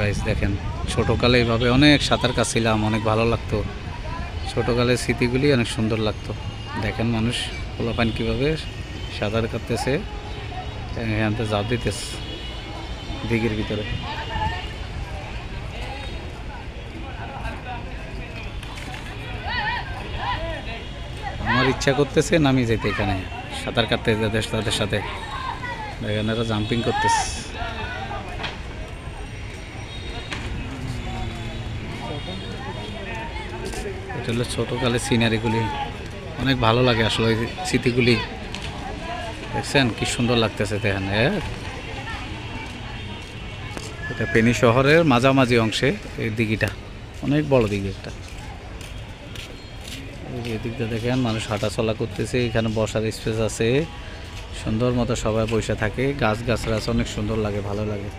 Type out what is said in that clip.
Guys দেখেন, ছোটোকালে এইভাবে অনেক সাঁতার কাটছিলাম, অনেক ভালো লাগতো। ছোটোকালের স্মৃতিগুলি অনেক সুন্দর লাগতো। দেখেন মানুষ পোলাপান কীভাবে সাঁতার কাটতেছে, এখান থেকে জাপ দিতেছে দিঘির ভিতরে। আমার ইচ্ছা করতেছে নামিয়ে যেতে এখানে সাঁতার কাটতে তাদের সাথে। দেখেন এরা জাম্পিং করতেছে। এটা হলো ছোটোকালের সিনারিগুলি, অনেক ভালো লাগে আসলে ওই স্মৃতিগুলি। দেখছেন কি সুন্দর লাগতেছে দেখেন। এটা ফেনী শহরের মাঝামাঝি অংশে এই দিঘিটা, অনেক বড় দিঘি একটা। এই দিকটা দেখেন মানুষ হাঁটাচলা করতেছে, এখানে বসার স্পেস আছে, সুন্দর মতো সবাই বসে থাকে, গাছ গাছরা অনেক সুন্দর লাগে, ভালো লাগে।